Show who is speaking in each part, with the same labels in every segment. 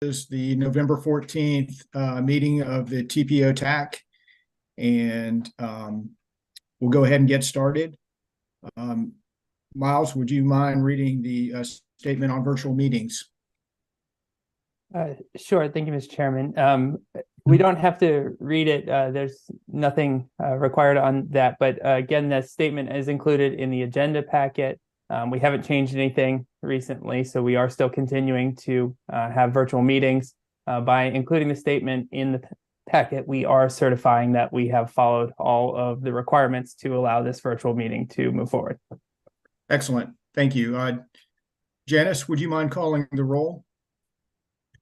Speaker 1: is the November 14th meeting of the TPO TAC, and we'll go ahead and get started. Miles, would you mind reading the statement on virtual meetings?
Speaker 2: Sure. Thank you, Mr. Chairman. We don't have to read it. There's nothing required on that. But again, that statement is included in the agenda packet. We haven't changed anything recently, so we are still continuing to have virtual meetings. By including the statement in the packet, we are certifying that we have followed all of the requirements to allow this virtual meeting to move forward.
Speaker 1: Excellent. Thank you. Janice, would you mind calling the roll?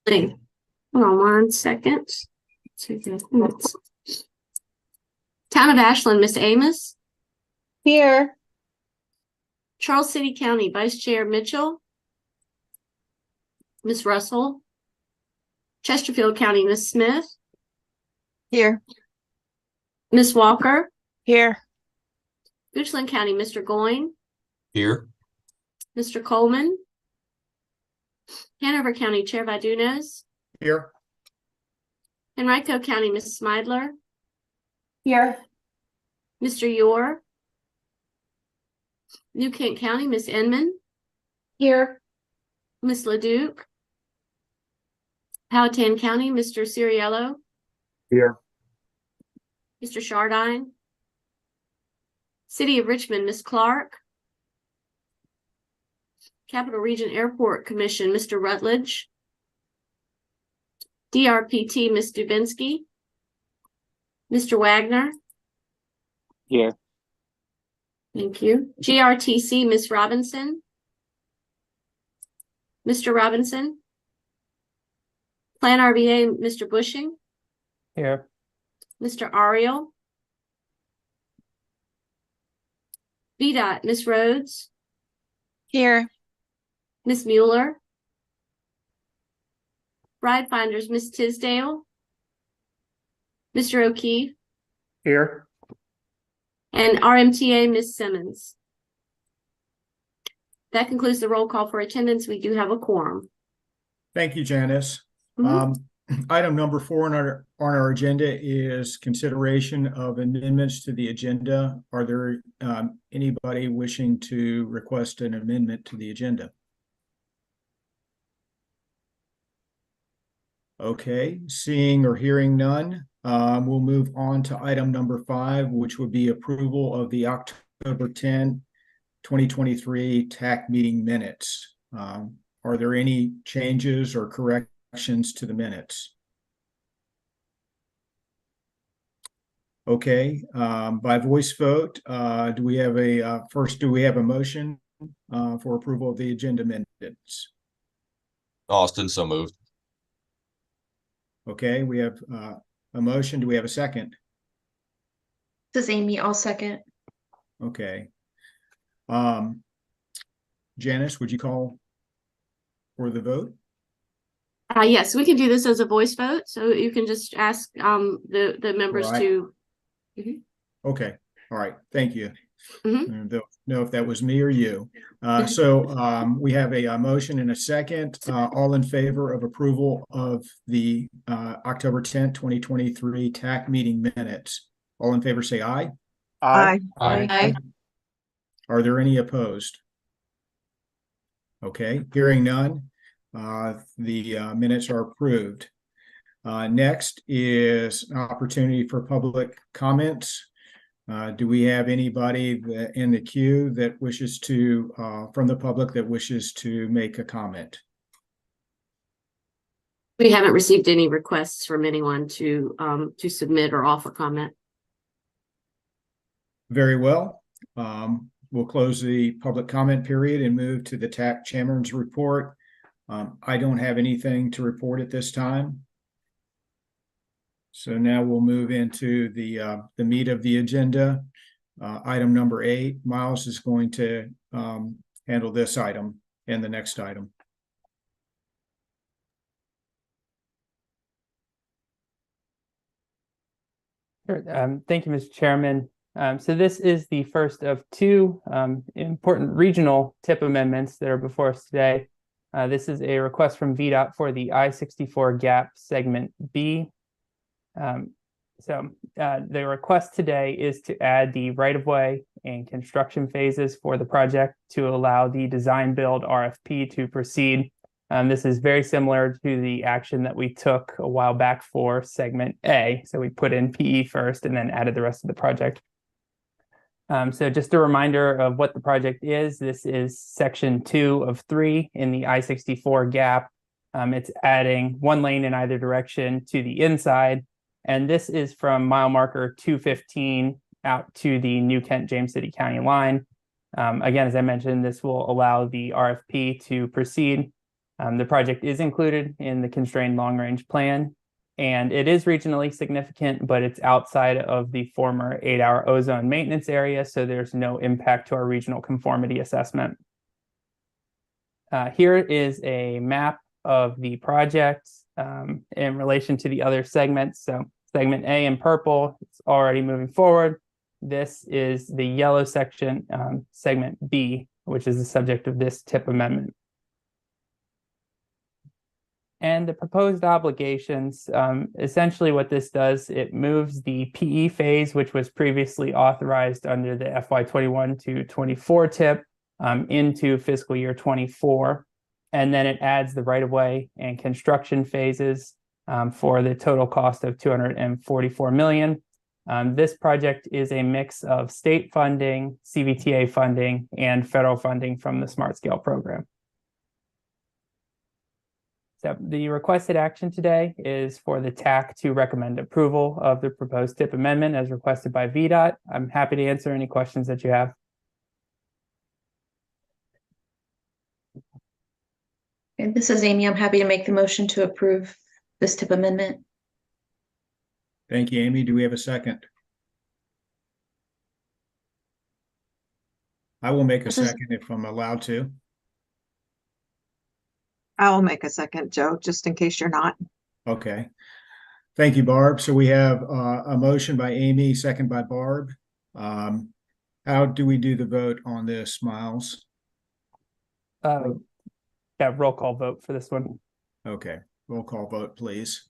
Speaker 3: Hold on 1 second. Town of Ashland, Miss Amos.
Speaker 4: Here.
Speaker 3: Charles City County, Vice Chair Mitchell. Miss Russell. Chesterfield County, Miss Smith.
Speaker 4: Here.
Speaker 3: Miss Walker.
Speaker 4: Here.
Speaker 3: Goochland County, Mr. Goyne.
Speaker 5: Here.
Speaker 3: Mr. Coleman. Hanover County, Chair Vidunez.
Speaker 1: Here.
Speaker 3: Henrico County, Miss Smidler.
Speaker 4: Here.
Speaker 3: Mr. Yor. New Kent County, Miss Inman.
Speaker 4: Here.
Speaker 3: Miss LeDuc. Powhatan County, Mr. Ciriello.
Speaker 5: Here.
Speaker 3: Mr. Shardine. City of Richmond, Miss Clark. Capital Region Airport Commission, Mr. Rutledge. DRPT, Miss Dubinsky. Mr. Wagner.
Speaker 5: Here.
Speaker 3: Thank you. GRTC, Miss Robinson. Mr. Robinson. Plan RBA, Mr. Bushing.
Speaker 2: Here.
Speaker 3: Mr. Ariel. VDOT, Miss Rhodes.
Speaker 4: Here.
Speaker 3: Miss Mueller. Bride Finders, Miss Tisdale. Mr. O'Keefe.
Speaker 1: Here.
Speaker 3: And RMTA, Miss Simmons. That concludes the roll call for attendance. We do have a quorum.
Speaker 1: Thank you, Janice. Item number 4 on our agenda is consideration of amendments to the agenda. Are there anybody wishing to request an amendment to the agenda? Okay, seeing or hearing none, we'll move on to item number 5, which would be approval of the October 10, 2023 TAC meeting minutes. Are there any changes or corrections to the minutes? Okay, by voice vote, do we have a motion for approval of the agenda minutes?
Speaker 5: Austin, so moved.
Speaker 1: Okay, we have a motion. Do we have a second?
Speaker 4: This is Amy. I'll second.
Speaker 1: Okay. Janice, would you call for the vote?
Speaker 3: Yes, we can do this as a voice vote. So you can just ask the members to.
Speaker 1: Okay. All right. Thank you.
Speaker 3: Mhm.
Speaker 1: Don't know if that was me or you. So we have a motion and a second. All in favor of approval of the October 10th, 2023 TAC meeting minutes. All in favor say aye.
Speaker 4: Aye.
Speaker 5: Aye.
Speaker 1: Are there any opposed? Okay, hearing none, the minutes are approved. Next is an opportunity for public comments. Do we have anybody in the queue that wishes to, from the public that wishes to make a comment?
Speaker 3: We haven't received any requests from anyone to submit or offer comment.
Speaker 1: Very well. We'll close the public comment period and move to the TAC Chairman's report. I don't have anything to report at this time. So now we'll move into the meat of the agenda. Item number 8, Miles is going to handle this item and the next item.
Speaker 2: Sure. Thank you, Mr. Chairman. So this is the first of 2 important regional TIP amendments that are before us today. This is a request from VDOT for the I-64 gap segment B. The request today is to add the right-of-way and construction phases for the project to allow the design build RFP to proceed. This is very similar to the action that we took a while back for segment A. So we put in PE first and then added the rest of the project. So just a reminder of what the project is. This is section 2 of 3 in the I-64 gap. It's adding 1 lane in either direction to the inside. And this is from mile marker 215 out to the New Kent James City County line. Again, as I mentioned, this will allow the RFP to proceed. The project is included in the constrained long range plan, and it is regionally significant, but it's outside of the former 8-hour ozone maintenance area, so there's no impact to our regional conformity assessment. Here is a map of the project in relation to the other segments. So segment A in purple, it's already moving forward. This is the yellow section, segment B, which is the subject of this TIP amendment. And the proposed obligations, essentially what this does, it moves the PE phase, which was previously authorized under the FY21 to 24 TIP into fiscal year 24. And then it adds the right-of-way and construction phases for the total cost of $244 million. This project is a mix of state funding, CVTA funding, and federal funding from the Smart Scale program. So the requested action today is for the TAC to recommend approval of the proposed TIP amendment as requested by VDOT. I'm happy to answer any questions that you have.
Speaker 4: Okay, this is Amy. I'm happy to make the motion to approve this TIP amendment.
Speaker 1: Thank you, Amy. Do we have a second? I will make a second if I'm allowed to.
Speaker 6: I'll make a second, Joe, just in case you're not.
Speaker 1: Okay. Thank you, Barb. So we have a motion by Amy, second by Barb. How do we do the vote on this, Miles?
Speaker 2: Yeah, roll call vote for this one.
Speaker 1: Okay, roll call vote, please.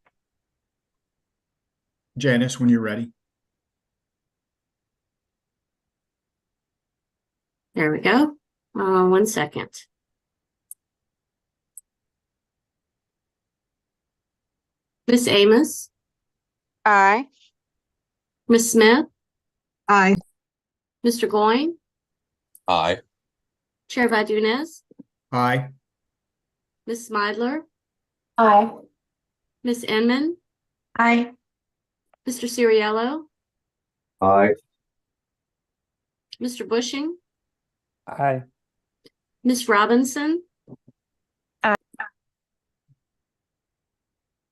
Speaker 1: Janice, when you're ready.
Speaker 3: There we go. 1 second. Miss Amos,
Speaker 6: Aye.
Speaker 3: Miss Smith,
Speaker 6: Aye.
Speaker 3: Mr. Goyne,
Speaker 5: Aye.
Speaker 3: Chair Vadunez,
Speaker 1: Aye.
Speaker 3: Miss Smidler,
Speaker 4: Aye.
Speaker 3: Miss Inman,
Speaker 4: Aye.
Speaker 3: Mr. Ciriello,
Speaker 5: Aye.
Speaker 3: Mr. Bushing,
Speaker 2: Aye.
Speaker 3: Miss Robinson.
Speaker 4: Aye.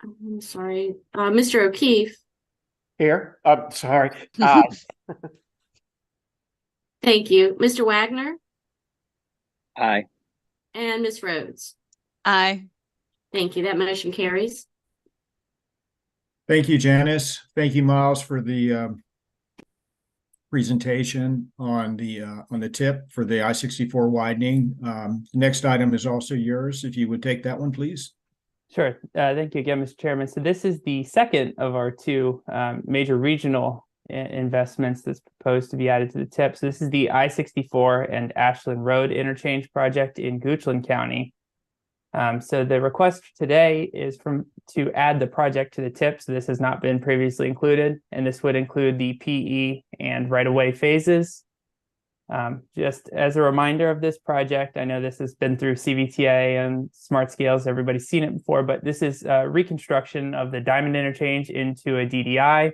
Speaker 3: I'm sorry, Mr. O'Keefe.
Speaker 7: Here, I'm sorry. Aye.
Speaker 3: Thank you. Mr. Wagner
Speaker 7: Aye.
Speaker 3: and Miss Rhodes.
Speaker 8: Aye.
Speaker 3: Thank you. That motion carries.
Speaker 1: Thank you, Janice. Thank you, Miles, for the presentation on the tip for the I-64 widening. Next item is also yours. If you would take that one, please.
Speaker 2: Sure. Thank you again, Mr. Chairman. So this is the second of our 2 major regional investments that's proposed to be added to the TIP. So this is the I-64 and Ashland Road interchange project in Goochland County. So the request today is to add the project to the TIP. So this has not been previously included, and this would include the PE and right-of-way phases. Just as a reminder of this project, I know this has been through CVTA and Smart Scales. Everybody's seen it before, but this is reconstruction of the Diamond Interchange into a DDI.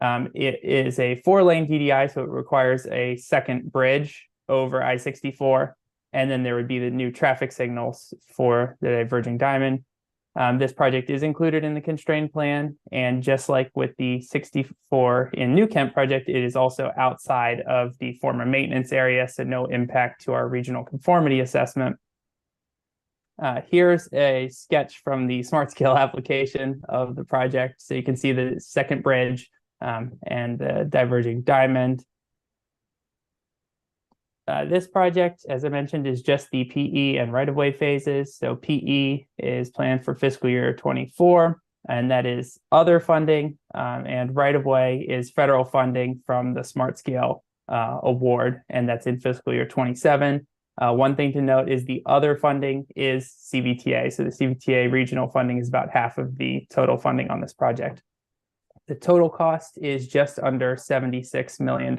Speaker 2: It is a 4-lane DDI, so it requires a second bridge over I-64. And then there would be the new traffic signals for the diverging diamond. This project is included in the constrained plan. And just like with the 64 in New Kent project, it is also outside of the former maintenance area, so no impact to our regional conformity assessment. Here's a sketch from the Smart Scale application of the project. So you can see the second bridge and the diverging diamond. This project, as I mentioned, is just the PE and right-of-way phases. So PE is planned for fiscal year 24, and that is other funding, and right-of-way is federal funding from the Smart Scale award, and that's in fiscal year 27. One thing to note is the other funding is CVTA. So the CVTA regional funding is about half of the total funding on this project. The total cost is just under $76 million.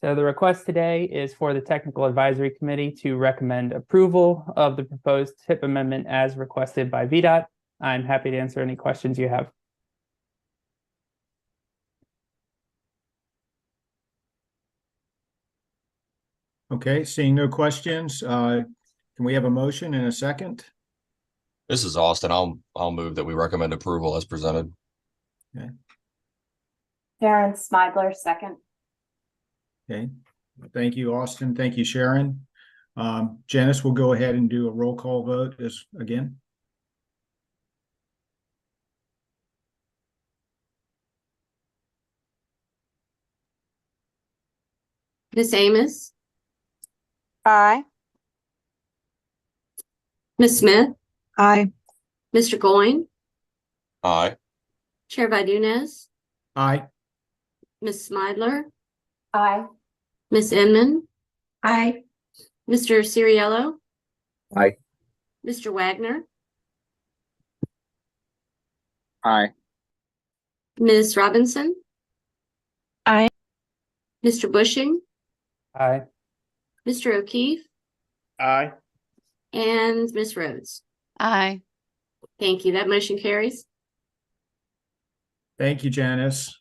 Speaker 2: So the request today is for the Technical Advisory Committee to recommend approval of the proposed TIP amendment as requested by VDOT. I'm happy to answer any questions you have.
Speaker 1: Okay, seeing no questions, can we have a motion and a second?
Speaker 5: This is Austin. I'll move that we recommend approval as presented.
Speaker 8: Sharon Smidler, second.
Speaker 1: Okay, thank you, Austin. Thank you, Sharon. Janice will go ahead and do a roll call vote again.
Speaker 3: Miss Amos,
Speaker 6: Aye.
Speaker 3: Miss Smith,
Speaker 6: Aye.
Speaker 3: Mr. Goin,
Speaker 5: Aye.
Speaker 3: Chair Vadunez,
Speaker 1: Aye.
Speaker 3: Miss Smidler,
Speaker 8: Aye.
Speaker 3: Miss Inman,
Speaker 4: Aye.
Speaker 3: Mr. Ciriello.
Speaker 7: Aye.
Speaker 3: Mr. Wagner,
Speaker 7: Aye.
Speaker 3: Ms. Robinson.
Speaker 6: Aye.
Speaker 3: Mr. Bushing,
Speaker 2: Aye.
Speaker 3: Mr. O'Keefe,
Speaker 7: Aye.
Speaker 3: and Miss Rhodes.
Speaker 8: Aye.
Speaker 3: Thank you. That motion carries.
Speaker 1: Thank you, Janice.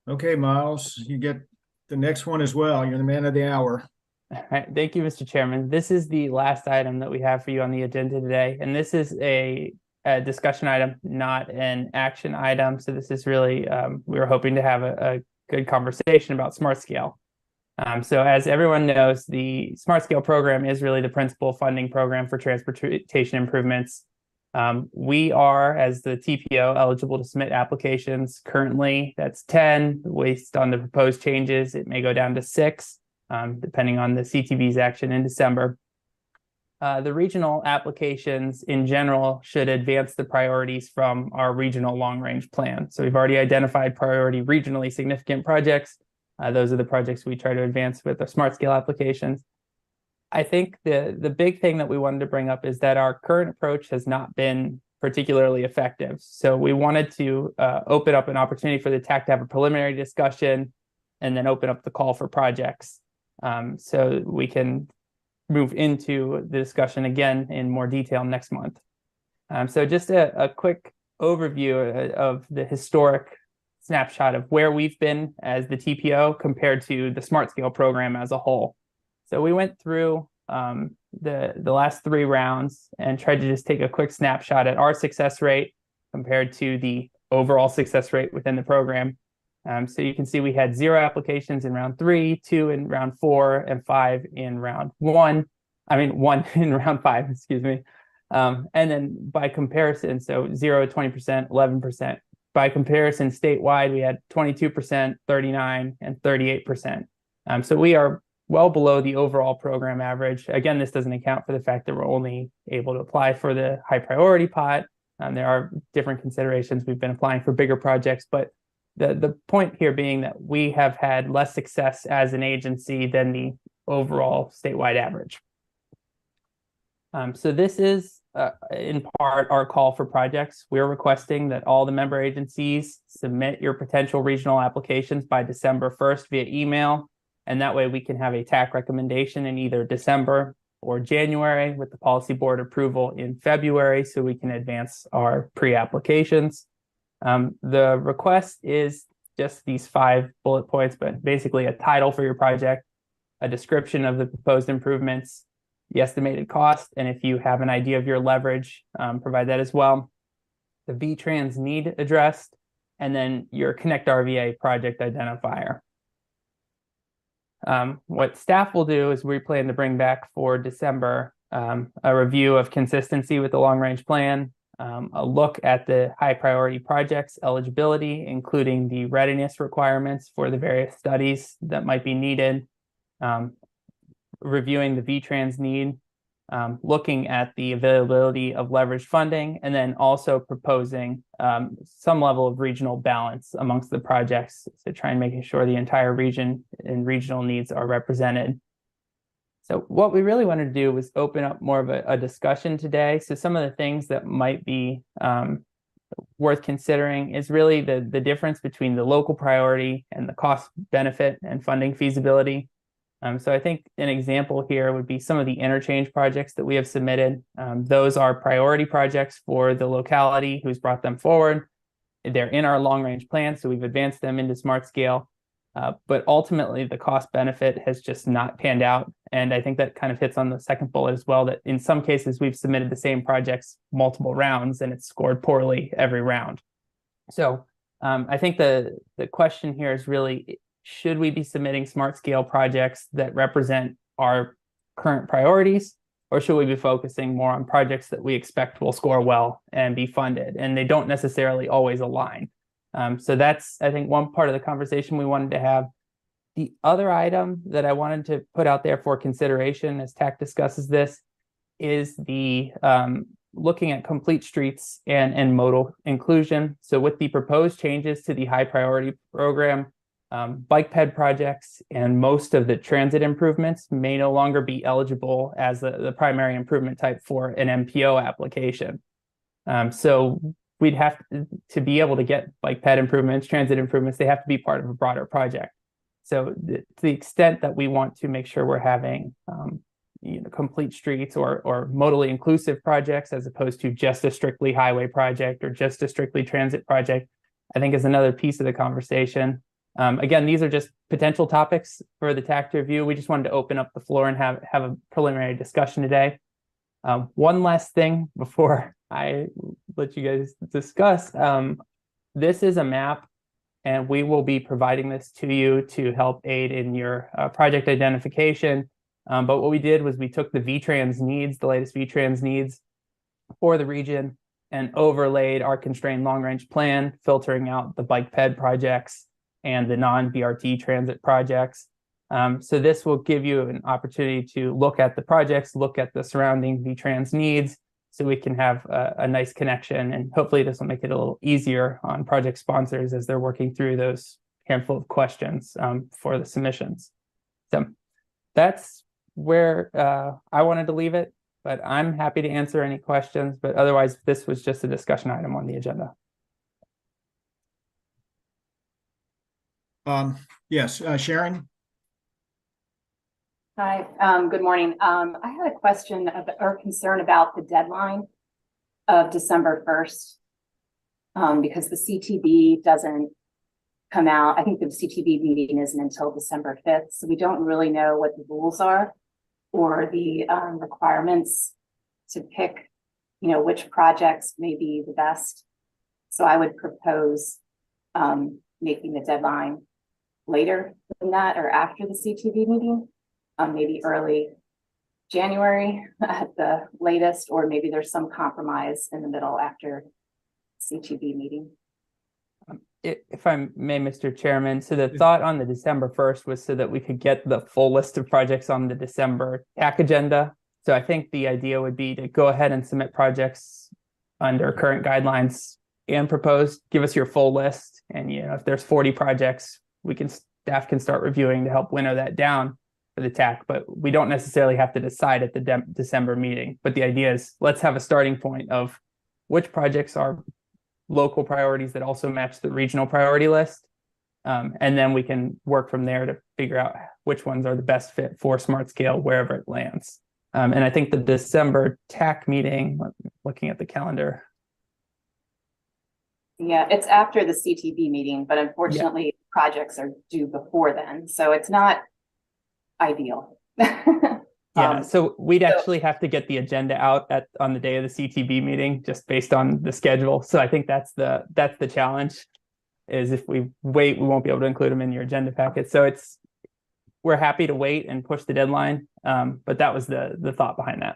Speaker 1: Okay, Miles, you get the next one as well. You're the man of the hour.
Speaker 2: All right. Thank you, Mr. Chairman. This is the last item that we have for you on the agenda today, and this is a discussion item, not an action item. So this is really, we were hoping to have a good conversation about Smart Scale. So as everyone knows, the Smart Scale program is really the principal funding program for transportation improvements. We are, as the TPO, eligible to submit applications. Currently, that's 10. Based on the proposed changes, it may go down to 6, depending on the CTV's action in December. The regional applications in general should advance the priorities from our regional long-range plan. So we've already identified priority regionally significant projects. Those are the projects we try to advance with the Smart Scale applications. I think the big thing that we wanted to bring up is that our current approach has not been particularly effective. So we wanted to open up an opportunity for the TAC to have a preliminary discussion and then open up the call for projects. So we can move into the discussion again in more detail next month. So just a quick overview of the historic snapshot of where we've been as the TPO compared to the Smart Scale program as a whole. So we went through the last 3 rounds and tried to just take a quick snapshot at our success rate compared to the overall success rate within the program. So you can see we had 0 applications in round 3, 2 in round 4, and 5 in round 1. I mean, 1 in round 5, excuse me. And then by comparison, so 0, 20%, 11%. By comparison, statewide, we had 22%, 39%, and 38%. So we are well below the overall program average. Again, this doesn't account for the fact that we're only able to apply for the high priority pot. There are different considerations. We've been applying for bigger projects, but the point here being that we have had less success as an agency than the overall statewide average. So this is in part our call for projects. We're requesting that all the member agencies submit your potential regional applications by December 1st via email. And that way we can have a TAC recommendation in either December or January with the policy board approval in February so we can advance our pre-applications. The request is just these 5 bullet points, but basically a title for your project, a description of the proposed improvements, the estimated cost, and if you have an idea of your leverage, provide that as well. The VTrans need addressed, and then your Connect RVA project identifier. What staff will do is we plan to bring back for December a review of consistency with the long-range plan, a look at the high priority projects eligibility, including the readiness requirements for the various studies that might be needed, reviewing the VTrans need, looking at the availability of leveraged funding, and then also proposing some level of regional balance amongst the projects to try and making sure the entire region and regional needs are represented. So what we really wanted to do was open up more of a discussion today. So some of the things that might be worth considering is really the difference between the local priority and the cost benefit and funding feasibility. So I think an example here would be some of the interchange projects that we have submitted. Those are priority projects for the locality who's brought them forward. They're in our long range plan, so we've advanced them into smart scale. But ultimately, the cost benefit has just not panned out. And I think that kind of hits on the second bullet as well, that in some cases, we've submitted the same projects multiple rounds and it's scored poorly every round. So I think the question here is really, should we be submitting smart scale projects that represent our current priorities, or should we be focusing more on projects that we expect will score well and be funded? And they don't necessarily always align. So that's, I think, one part of the conversation we wanted to have. The other item that I wanted to put out there for consideration as TAC discusses this is the looking at complete streets and modal inclusion. So with the proposed changes to the high priority program, bike ped projects and most of the transit improvements may no longer be eligible as the primary improvement type for an MPO application. So we'd have to be able to get bike ped improvements, transit improvements, they have to be part of a broader project. So to the extent that we want to make sure we're having complete streets or modally inclusive projects as opposed to just a strictly highway project or just a strictly transit project, I think is another piece of the conversation. Again, these are just potential topics for the TAC to review. We just wanted to open up the floor and have a preliminary discussion today. One last thing before I let you guys discuss. This is a map, and we will be providing this to you to help aid in your project identification. But what we did was we took the VTrans needs, the latest VTrans needs for the region, and overlaid our constrained long-range plan, filtering out the bike ped projects and the non-BRT transit projects. So this will give you an opportunity to look at the projects, look at the surrounding VTrans needs, so we can have a nice connection. And hopefully this will make it a little easier on project sponsors as they're working through those handful of questions for the submissions. So that's where I wanted to leave it, but I'm happy to answer any questions. But otherwise, this was just a discussion item on the agenda.
Speaker 1: Yes, Sharon?
Speaker 8: Hi, good morning. I had a question or concern about the deadline of December 1st, because the CTB doesn't come out. I think the CTB meeting isn't until December 5th, so we don't really know what the rules are or the requirements to pick, which projects may be the best. So I would propose making the deadline later than that or after the CTB meeting. Maybe early January at the latest, or maybe there's some compromise in the middle after CTB meeting.
Speaker 2: If I may, Mr. Chairman, so the thought on the December 1st was so that we could get the full list of projects on the December TAC agenda. So I think the idea would be to go ahead and submit projects under current guidelines and propose, give us your full list. And, if there's 40 projects, staff can start reviewing to help winnow that down for the TAC, but we don't necessarily have to decide at the December meeting. But the idea is, let's have a starting point of which projects are local priorities that also match the regional priority list. And then we can work from there to figure out which ones are the best fit for smart scale, wherever it lands. And I think the December TAC meeting, looking at the calendar.
Speaker 8: Yeah, it's after the CTB meeting, but unfortunately projects are due before then. So it's not ideal.
Speaker 2: So we'd actually have to get the agenda out on the day of the CTB meeting, just based on the schedule. So I think that's the challenge, is if we wait, we won't be able to include them in your agenda packet. So we're happy to wait and push the deadline, but that was the thought behind that.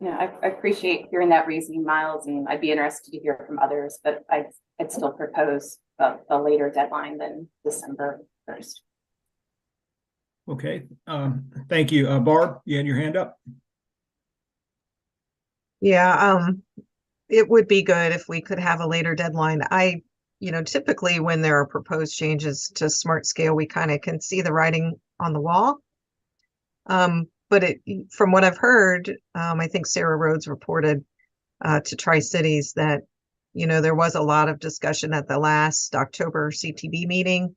Speaker 8: Yeah, I appreciate hearing that reasoning, Miles, and I'd be interested to hear from others, but I'd still propose a later deadline than December 1st.
Speaker 1: Okay, thank you. Barb, you had your hand up?
Speaker 9: Yeah, it would be good if we could have a later deadline. Typically when there are proposed changes to Smart Scale, we kind of can see the writing on the wall. But from what I've heard, I think Sarah Rhodes reported to Tri-Cities that, there was a lot of discussion at the last October CTB meeting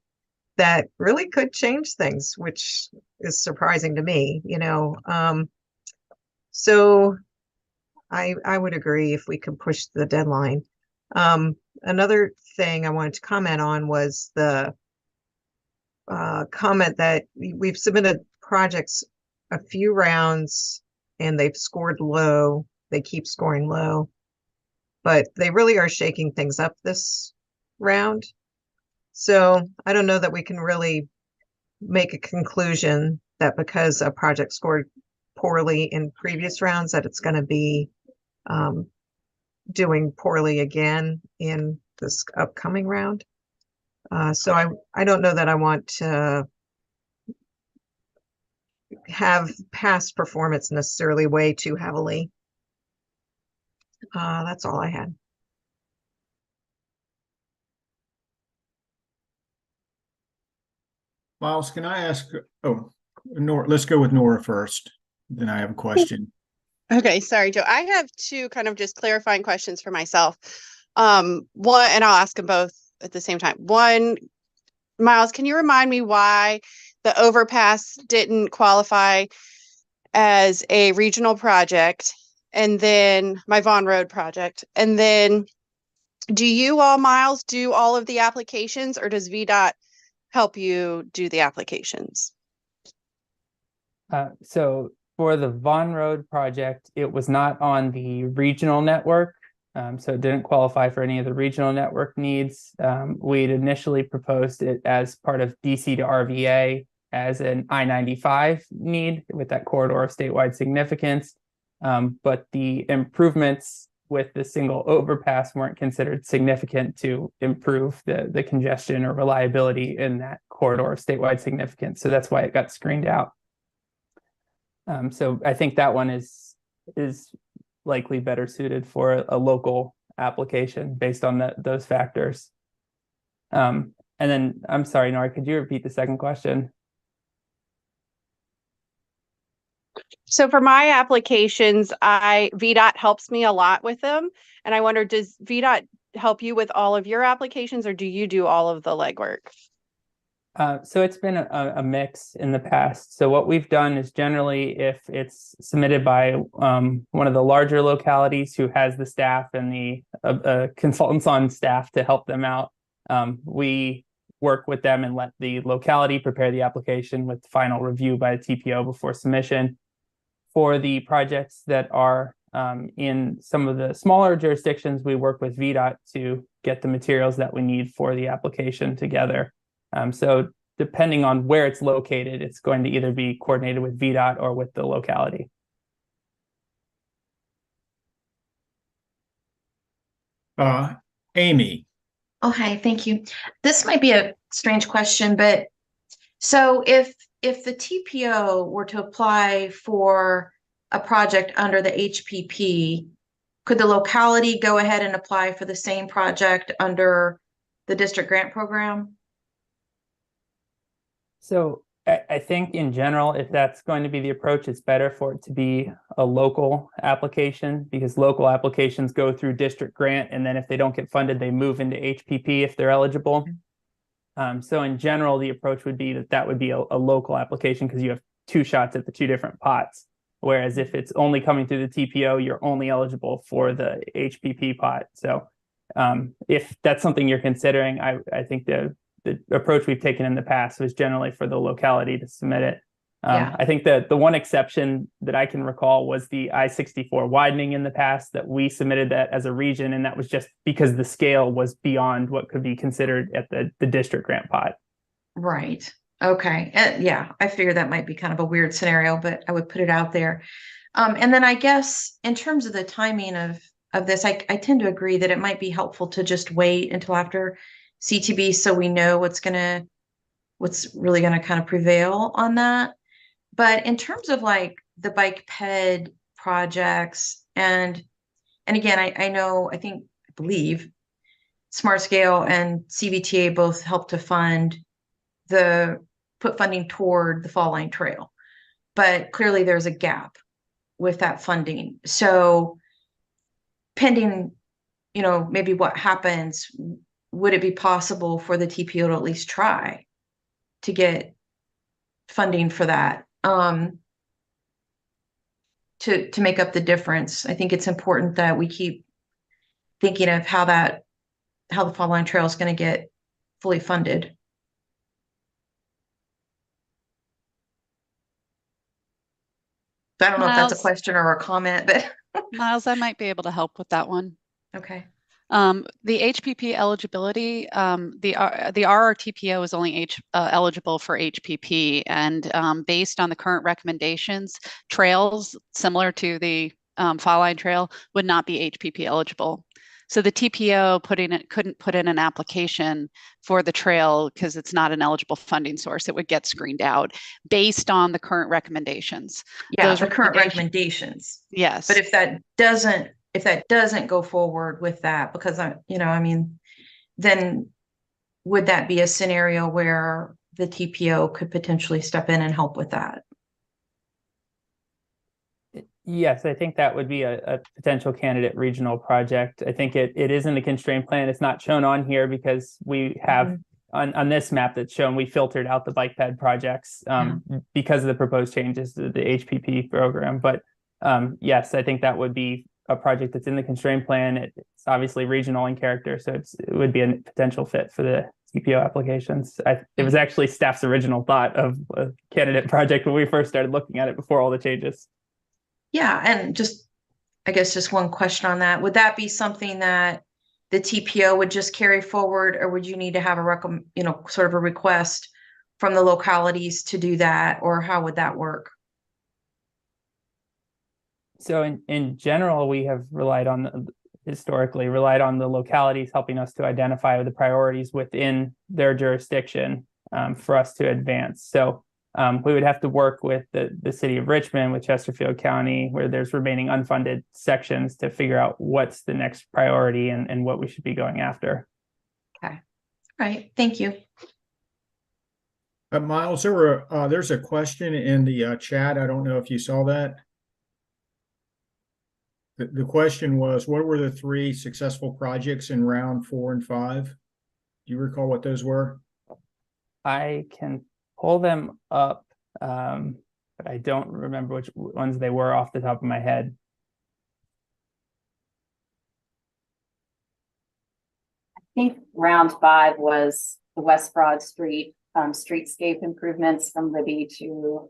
Speaker 9: that really could change things, which is surprising to me, So I would agree if we could push the deadline. Another thing I wanted to comment on was the comment that we've submitted projects a few rounds and they've scored low. They keep scoring low, but they really are shaking things up this round. So I don't know that we can really make a conclusion that because a project scored poorly in previous rounds that it's going to be doing poorly again in this upcoming round. So I don't know that I want to have past performance necessarily weigh too heavily. That's all I had.
Speaker 1: Miles, can I ask? Oh, Nora, let's go with Nora first. Then I have a question.
Speaker 10: Okay, sorry, Joe. I have two kind of just clarifying questions for myself. One, and I'll ask them both at the same time. One, Miles, can you remind me why the overpass didn't qualify as a regional project? And then my Vaughn Road project. And then do you all, Miles, do all of the applications, or does VDOT help you do the applications?
Speaker 2: So for the Vaughn Road project, it was not on the regional network. So it didn't qualify for any of the regional network needs. We'd initially proposed it as part of DC to RVA as an I-95 need with that corridor of statewide significance. But the improvements with the single overpass weren't considered significant to improve the congestion or reliability in that corridor of statewide significance. So that's why it got screened out. So I think that one is likely better suited for a local application based on those factors. And then I'm sorry, Nora, could you repeat the second question?
Speaker 10: So for my applications, VDOT helps me a lot with them. And I wonder, does VDOT help you with all of your applications, or do you do all of the legwork?
Speaker 2: So it's been a mix in the past. So what we've done is generally, if it's submitted by one of the larger localities who has the staff and the consultants on staff to help them out, we work with them and let the locality prepare the application with final review by the TPO before submission. For the projects that are in some of the smaller jurisdictions, we work with VDOT to get the materials that we need for the application together. So depending on where it's located, it's going to either be coordinated with VDOT or with the locality.
Speaker 1: Amy.
Speaker 4: Oh, hi, thank you. This might be a strange question, but so if the TPO were to apply for a project under the HPP, could the locality go ahead and apply for the same project under the district grant program?
Speaker 2: So I think in general, if that's going to be the approach, it's better for it to be a local application, because local applications go through district grant, and then if they don't get funded, they move into HPP if they're eligible. So in general, the approach would be that would be a local application because you have two shots at the two different pots. Whereas if it's only coming through the TPO, you're only eligible for the HPP pot. So if that's something you're considering, I think the approach we've taken in the past was generally for the locality to submit it. I think that the one exception that I can recall was the I-64 widening in the past, that we submitted that as a region, and that was just because the scale was beyond what could be considered at the district grant pot.
Speaker 4: Right. Okay. Yeah, I figured that might be kind of a weird scenario, but I would put it out there. And then I guess in terms of the timing of this, I tend to agree that it might be helpful to just wait until after CTB so we know what's really gonna kind of prevail on that. But in terms of like the bike ped projects and again, I believe Smart Scale and CVTA both help to put funding toward the Fall Line Trail. But clearly there's a gap with that funding. So pending, maybe what happens, would it be possible for the TPO to at least try to get funding for that? To make up the difference. I think it's important that we keep thinking of how the Fall Line Trail is going to get fully funded. I don't know if that's a
Speaker 11: Miles,
Speaker 4: question or a comment, but
Speaker 11: Miles, I might be able to help with that one.
Speaker 4: okay.
Speaker 11: The HPP eligibility, the RRTPO is only eligible for HPP, and based on the current recommendations, trails similar to the Fall Line Trail would not be HPP eligible. So the TPO couldn't put in an application for the trail because it's not an eligible funding source. It would get screened out based on the current recommendations.
Speaker 4: Yeah, the current recommendations.
Speaker 11: Yes.
Speaker 4: But if that doesn't go forward with that, because then would that be a scenario where the TPO could potentially step in and help with that?
Speaker 2: Yes, I think that would be a potential candidate regional project. I think it is in the constraint plan. It's not shown on here because we have on this map that's shown, we filtered out the bike ped projects because of the proposed changes to the HPP program. But yes, I think that would be a project that's in the constraint plan. It's obviously regional in character, so it would be a potential fit for the TPO applications. It was actually staff's original thought of a candidate project when we first started looking at it before all the changes.
Speaker 4: Yeah, and I guess just one question on that. Would that be something that the TPO would just carry forward, or would you need to have sort of a request from the localities to do that, or how would that work?
Speaker 2: So in general, we have historically relied on the localities helping us to identify the priorities within their jurisdiction for us to advance. So we would have to work with the city of Richmond, with Chesterfield County, where there's remaining unfunded sections, to figure out what's the next priority and what we should be going after.
Speaker 4: Okay. All right. Thank you.
Speaker 1: Miles, there's a question in the chat. I don't know if you saw that. The question was, what were the 3 successful projects in round 4 and 5? Do you recall what those were?
Speaker 2: I can pull them up, but I don't remember which ones they were off the top of my head.
Speaker 8: I think round 5 was the West Broad Street streetscape improvements from Libby to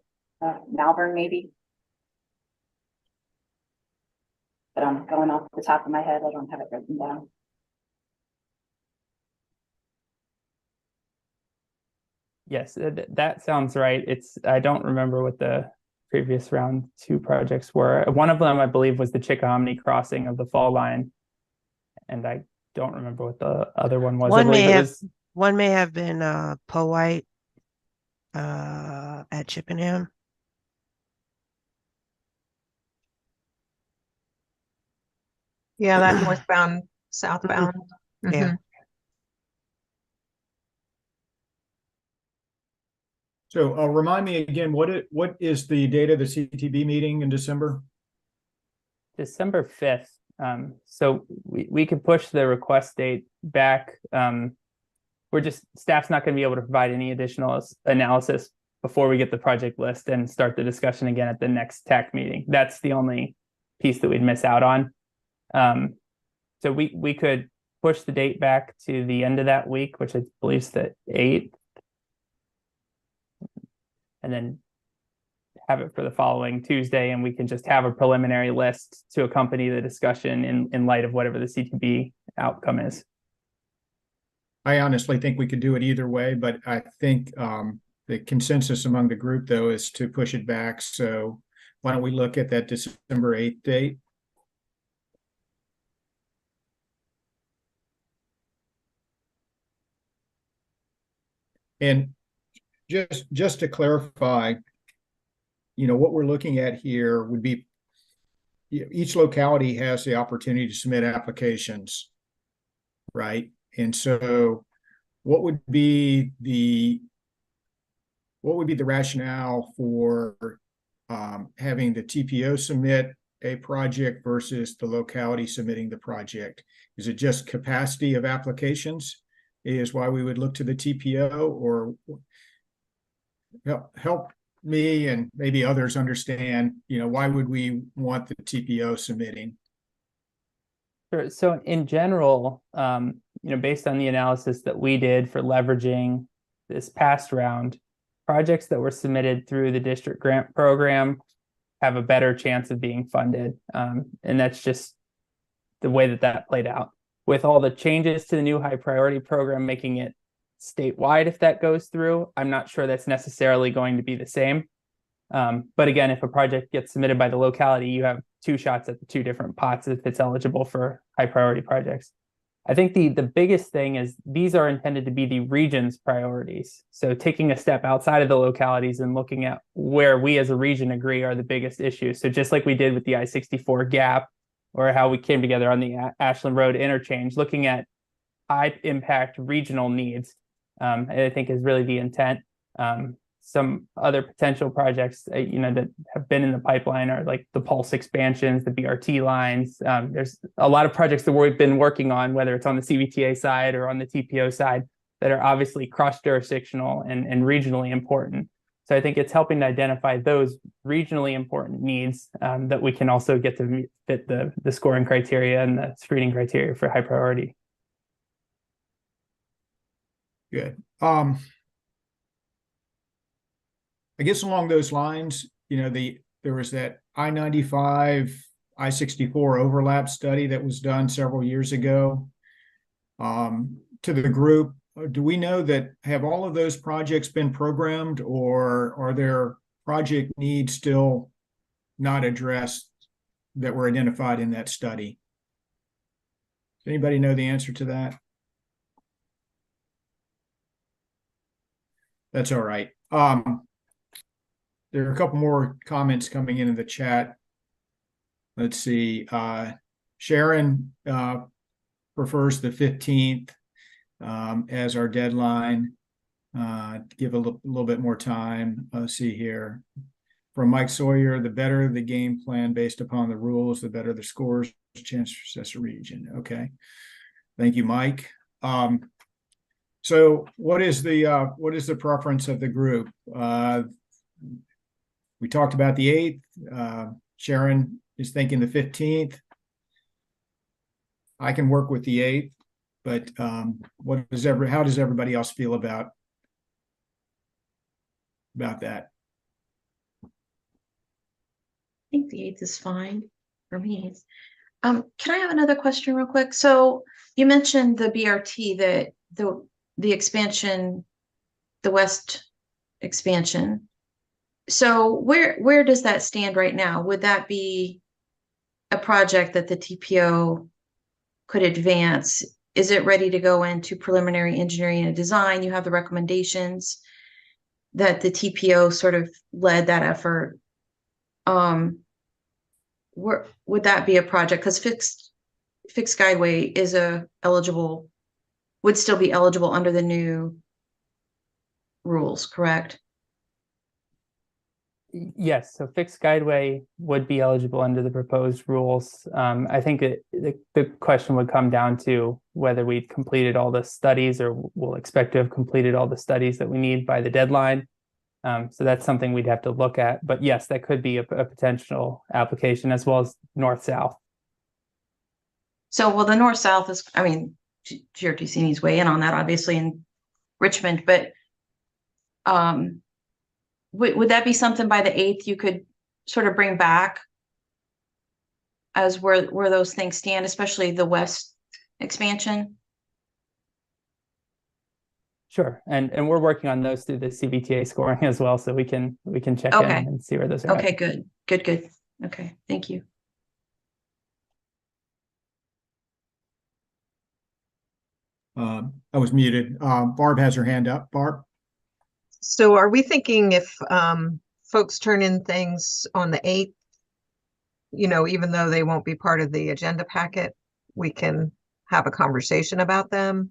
Speaker 8: Malvern, maybe. But I'm going off the top of my head. I don't have it written down.
Speaker 2: Yes, that sounds right. I don't remember what the previous round 2 projects were. One of them, I believe, was the Chickahominy crossing of the Fall Line, and I don't remember what the other one was.
Speaker 12: One may have been Powhite at Chippenham.
Speaker 9: Yeah, that northbound, southbound.
Speaker 12: Yeah.
Speaker 1: So remind me again, what is the date of the CTB meeting in December?
Speaker 2: December 5th. So we could push the request date back. Staff's not going to be able to provide any additional analysis before we get the project list and start the discussion again at the next TAC meeting. That's the only piece that we'd miss out on. So we could push the date back to the end of that week, which I believe is the 8th, and then have it for the following Tuesday, and we can just have a preliminary list to accompany the discussion in light of whatever the CTB outcome is.
Speaker 1: I honestly think we could do it either way, but I think the consensus among the group, though, is to push it back so why don't we look at that December 8th date? And just to clarify, what we're looking at here would be each locality has the opportunity to submit applications, right? And so what would be the rationale for having the TPO submit a project versus the locality submitting the project? Is it just capacity of applications is why we would look to the TPO, or help me and maybe others understand, why would we want the TPO submitting?
Speaker 2: Sure. So in general, based on the analysis that we did for leveraging this past round, projects that were submitted through the district grant program have a better chance of being funded. And that's just the way that played out. With all the changes to the new high priority program, making it statewide, if that goes through, I'm not sure that's necessarily going to be the same. But again, if a project gets submitted by the locality, you have two shots at the two different pots if it's eligible for high priority projects. I think the biggest thing is these are intended to be the region's priorities. So taking a step outside of the localities and looking at where we as a region agree are the biggest issues. So just like we did with the I-64 gap, or how we came together on the Ashland Road interchange, looking at high impact regional needs, I think is really the intent. Some other potential projects, that have been in the pipeline are like the Pulse expansions, the BRT lines. There's a lot of projects that we've been working on, whether it's on the CVTA side or on the TPO side, that are obviously cross-jurisdictional and regionally important. So I think it's helping to identify those regionally important needs that we can also get to fit the scoring criteria and the screening criteria for high priority.
Speaker 1: Good. I guess along those lines, there was that I-95, I-64 overlap study that was done several years ago. To the group, do we know that have all of those projects been programmed, or are there project needs still not addressed that were identified in that study? Does anybody know the answer to that? That's all right. There are a couple more comments coming into the chat. Let's see. Sharon prefers the 15th as our deadline. Give a little bit more time. Let's see here. From Mike Sawyer, the better the game plan based upon the rules, the better the scores, chance for success region. Okay. Thank you, Mike. So what is the preference of the group? We talked about the 8th. Sharon is thinking the 15th. I can work with the 8th, but how does everybody else feel about that?
Speaker 4: I think the 8th is fine for me. Can I have another question real quick? So you mentioned the BRT, that the expansion, the west expansion. So where does that stand right now? Would that be a project that the TPO could advance? Is it ready to go into preliminary engineering and design? You have the recommendations that the TPO sort of led that effort. Where would that be a project? Because fixed guideway is would still be eligible under the new rules, correct?
Speaker 2: Yes, so fixed guideway would be eligible under the proposed rules. I think the question would come down to whether we've completed all the studies, or we'll expect to have completed all the studies that we need by the deadline. So that's something we'd have to look at. But yes, that could be a potential application, as well as north-south.
Speaker 4: So, well, the north-south is, GRTC needs weigh in on that, obviously, in Richmond, but would that be something by the 8th you could sort of bring back as where those things stand, especially the west expansion?
Speaker 2: Sure, and we're working on those through the CVTA scoring as well, so we can check in
Speaker 4: Okay.
Speaker 2: and see where those are at.
Speaker 4: Okay, good. Okay, thank you.
Speaker 1: I was muted. Barb has her hand up. Barb?
Speaker 9: So are we thinking if folks turn in things on the 8th, even though they won't be part of the agenda packet, we can have a conversation about them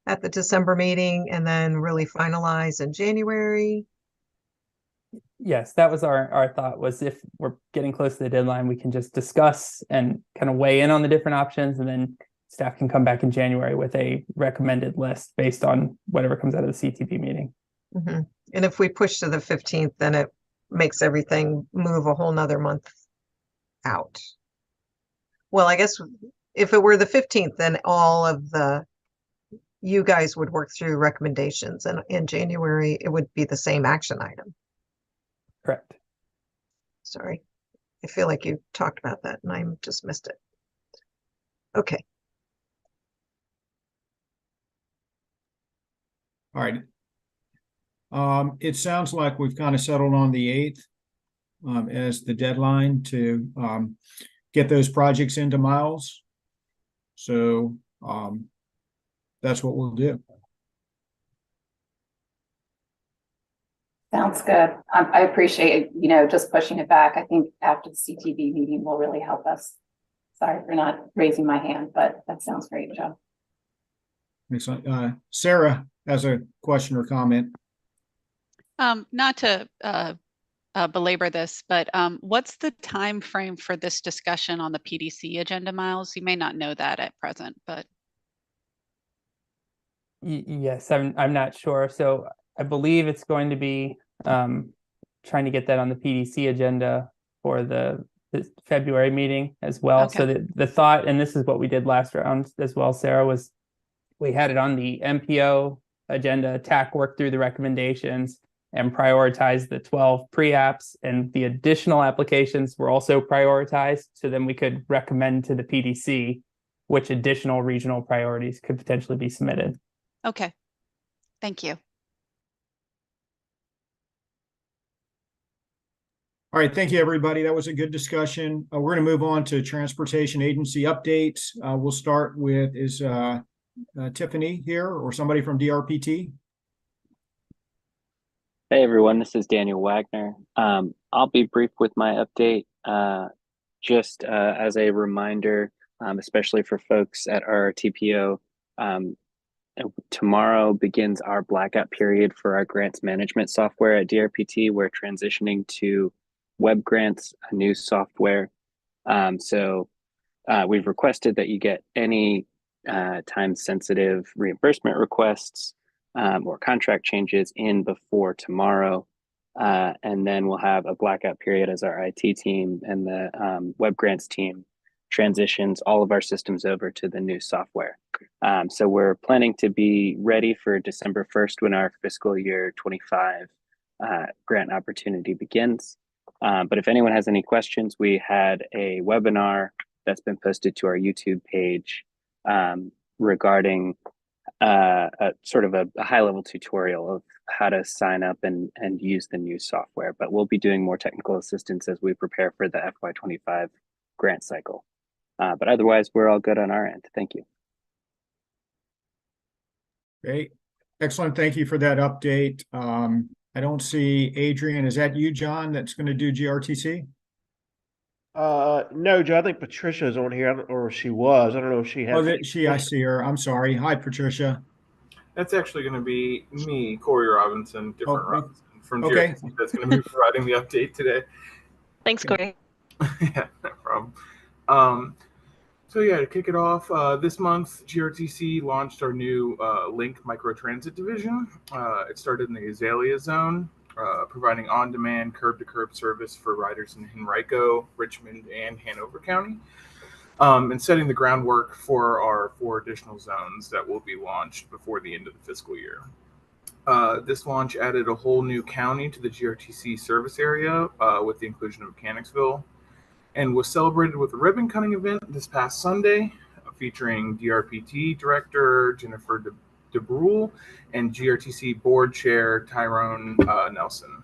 Speaker 9: at the December meeting and then really finalize in January?
Speaker 2: Yes, that was our thought, was if we're getting close to the deadline, we can just discuss and kind of weigh in on the different options, and then staff can come back in January with a recommended list based on whatever comes out of the CTP meeting.
Speaker 9: Mm-hmm. And if we push to the 15th, then it makes everything move a whole nother month out. Well, I guess if it were the 15th, then all of you guys would work through recommendations, and in January, it would be the same action item.
Speaker 2: Correct.
Speaker 9: Sorry. I feel like you talked about that and I just missed it. Okay.
Speaker 1: All right. It sounds like we've kind of settled on the 8th as the deadline to get those projects into Miles. So that's what we'll do.
Speaker 8: Sounds good. I appreciate, just pushing it back. I think after the CTV meeting will really help us. Sorry for not raising my hand, but that sounds great, Joe.
Speaker 1: Sarah has a question or comment.
Speaker 11: Not to belabor this, but what's the time frame for this discussion on the PDC agenda, Miles? You may not know that at present, but
Speaker 2: Yes, I'm not sure. So I believe it's going to be trying to get that on the PDC agenda for the February meeting as well.
Speaker 11: Okay.
Speaker 2: So the thought, and this is what we did last round as well, Sarah, was we had it on the MPO agenda, TAC work through the recommendations and prioritize the 12 pre-apps, and the additional applications were also prioritized. So then we could recommend to the PDC which additional regional priorities could potentially be submitted.
Speaker 11: okay. Thank you.
Speaker 1: All right, thank you, everybody. That was a good discussion. We're going to move on to transportation agency updates. We'll start with, is Tiffany here or somebody from DRPT?
Speaker 13: Hey everyone, this is Daniel Wagner. I'll be brief with my update. Just as a reminder, especially for folks at RRTPO, tomorrow begins our blackout period for our grants management software at DRPT. We're transitioning to web grants, a new software. So we've requested that you get any time-sensitive reimbursement requests or contract changes in before tomorrow. And then we'll have a blackout period as our IT team and the web grants team transitions all of our systems over to the new software. So we're planning to be ready for December 1st when our fiscal year 25 grant opportunity begins. But if anyone has any questions, we had a webinar that's been posted to our YouTube page regarding a sort of a high-level tutorial of how to sign up and use the new software. But we'll be doing more technical assistance as we prepare for the FY25 grant cycle. But otherwise, we're all good on our end. Thank you.
Speaker 1: Great. Excellent. Thank you for that update. I don't see Adrian. Is that you, John, that's going to do GRTC?
Speaker 7: No, Joe, I think Patricia's on here, or she was. I don't know if she has.
Speaker 1: Oh, I see her. I'm sorry. Hi, Patricia.
Speaker 14: That's actually going to be me, Corey Robinson, different Robinson from
Speaker 1: Okay.
Speaker 14: GRTC. That's going to be providing the update today.
Speaker 6: Thanks, Corey.
Speaker 14: Yeah, no problem. So yeah, to kick it off, this month GRTC launched our new Link Microtransit division. It started in the Azalea zone, providing on-demand curb-to-curb service for riders in Henrico, Richmond, and Hanover County, and setting the groundwork for our 4 additional zones that will be launched before the end of the fiscal year. This launch added a whole new county to the GRTC service area with the inclusion of Mechanicsville, and was celebrated with a ribbon cutting event this past Sunday featuring DRPT Director Jennifer DeBrule and GRTC Board Chair Tyrone Nelson.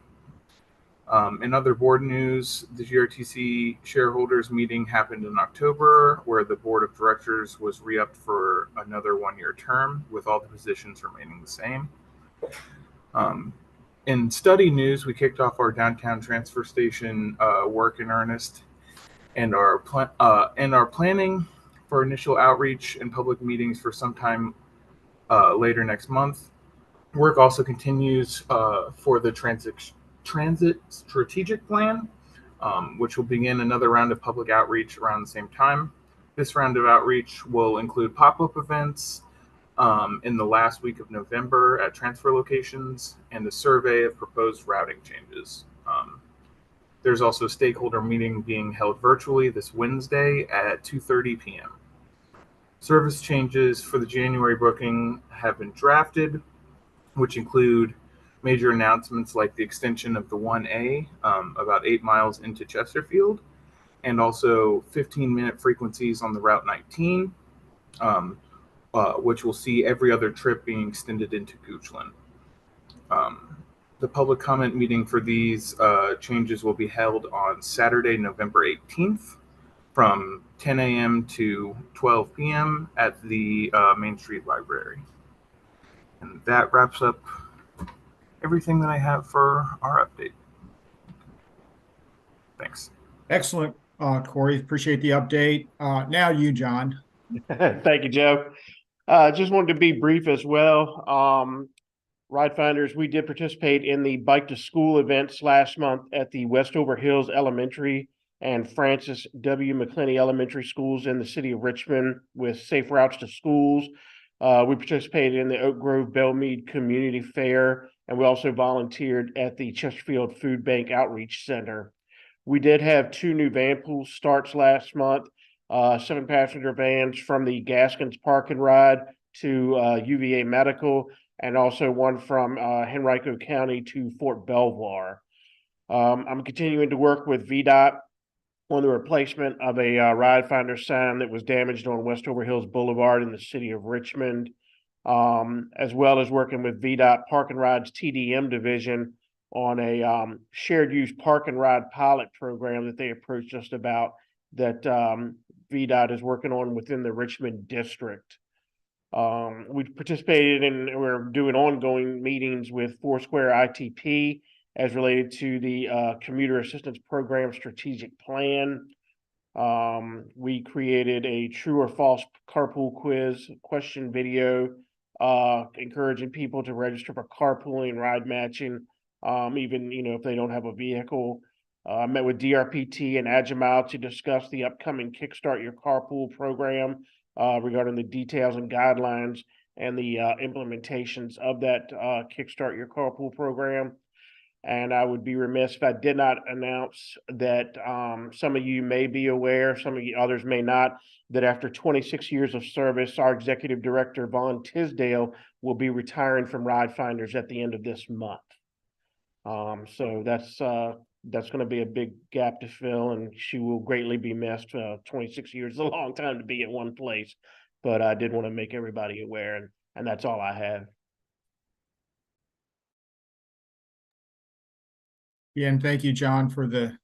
Speaker 14: In other board news, the GRTC shareholders meeting happened in October, where the board of directors was re-upped for another one-year term, with all the positions remaining the same. In study news, we kicked off our downtown transfer station work in earnest, and are planning for initial outreach and public meetings for sometime later next month. Work also continues for the transit strategic plan, which will begin another round of public outreach around the same time. This round of outreach will include pop-up events in the last week of November at transfer locations and a survey of proposed routing changes. There's also a stakeholder meeting being held virtually this Wednesday at 2:30 p.m. Service changes for the January booking have been drafted, which include major announcements like the extension of the 1A about 8 miles into Chesterfield, and also 15-minute frequencies on the Route 19, which will see every other trip being extended into Goochland. The public comment meeting for these changes will be held on Saturday, November 18th from 10 a.m. to 12 p.m. at the Main Street Library. And that wraps up everything that I have for our update. Thanks.
Speaker 1: Excellent, Corey. Appreciate the update. Now you, John.
Speaker 7: Thank you, Joe. Just wanted to be brief as well. Ride Finders, we did participate in the Bike to School events last month at the Westover Hills Elementary and Francis W. McClenny Elementary Schools in the city of Richmond with safe routes to schools. We participated in the Oak Grove Belmead Community Fair, and we also volunteered at the Chesterfield Food Bank Outreach Center. We did have 2 new van pool starts last month, 7-passenger vans from the Gaskins Park and Ride to UVA Medical, and also one from Henrico County to Fort Belvoir. I'm continuing to work with VDOT on the replacement of a Ride Finder sign that was damaged on Westover Hills Boulevard in the city of Richmond, as well as working with VDOT Park and Ride's TDM division on a shared use park and ride pilot program that they approached us about that VDOT is working on within the Richmond district. We participated in, we're doing ongoing meetings with Foursquare ITP as related to the Commuter Assistance Program strategic plan. We created a true or false carpool quiz question video, encouraging people to register for carpooling and ride matching, even, if they don't have a vehicle. I met with DRPT and Agile to discuss the upcoming Kickstart Your Carpool program regarding the details and guidelines and the implementations of that Kickstart Your Carpool program. And I would be remiss if I did not announce that some of you may be aware, some of you others may not, that after 26 years of service, our executive director, Vaughn Tisdale, will be retiring from Ride Finders at the end of this month. So that's going to be a big gap to fill, and she will greatly be missed. 26 years is a long time to be at one place, but I did want to make everybody aware, and that's all I have.
Speaker 1: Yeah, and thank you, John, for the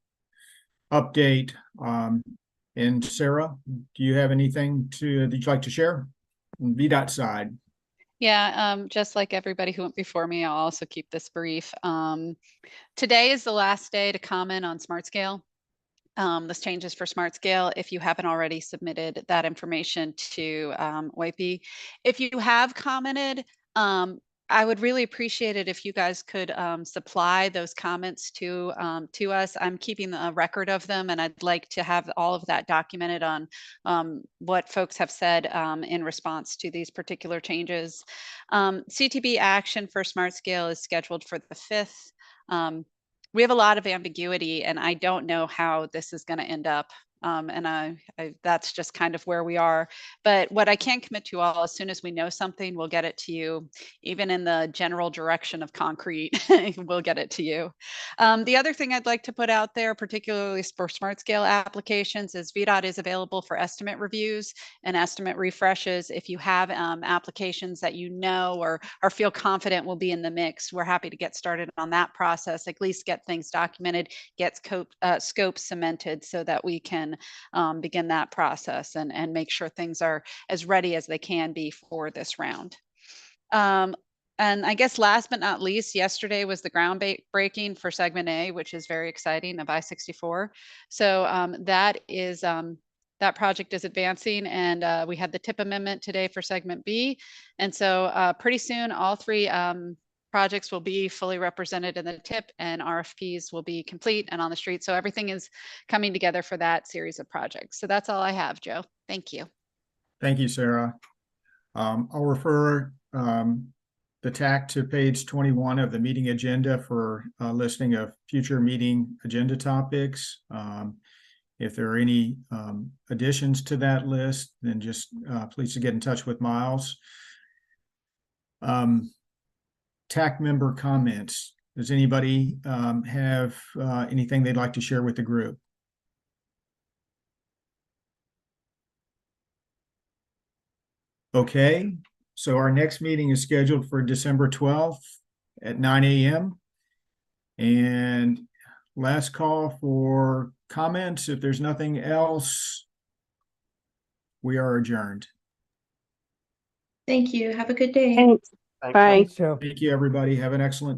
Speaker 1: update. And Sarah, do you have anything that you'd like to share on VDOT side?
Speaker 11: Yeah, just like everybody who went before me, I'll also keep this brief. Today is the last day to comment on SmartScale. This changes for SmartScale if you haven't already submitted that information to WIPE. If you have commented, I would really appreciate it if you guys could supply those comments to us. I'm keeping a record of them, and I'd like to have all of that documented on what folks have said in response to these particular changes. CTB action for SmartScale is scheduled for the 5th. We have a lot of ambiguity, and I don't know how this is going to end up And that's just kind of where we are. But what I can commit to all, as soon as we know something, we'll get it to you. Even in the general direction of concrete, we'll get it to you. The other thing I'd like to put out there, particularly for smart scale applications, is VDOT is available for estimate reviews and estimate refreshes. If you have applications that you know or feel confident will be in the mix, we're happy to get started on that process, at least get things documented, get scope cemented so that we can begin that process and make sure things are as ready as they can be for this round. And I guess last but not least, yesterday was the groundbreaking for segment A, which is very exciting, of I-64. So that project is advancing, and we had the tip amendment today for segment B. And so pretty soon, all three projects will be fully represented in the tip, and RFPs will be complete and on the street. So everything is coming together for that series of projects. So that's all I have, Joe. Thank you.
Speaker 1: Thank you, Sarah. I'll refer the TAC to page 21 of the meeting agenda for a listing of future meeting agenda topics. If there are any additions to that list, then just please get in touch with Miles. TAC member comments. Does anybody have anything they'd like to share with the group? Okay, so our next meeting is scheduled for December 12th at 9 a.m. And last call for comments. If there's nothing else, we are adjourned.
Speaker 4: Thank you. Have a good day.
Speaker 6: Thanks.
Speaker 7: Thanks.
Speaker 6: Bye.
Speaker 2: Thanks, Joe.
Speaker 1: Thank you, everybody. Have an excellent day.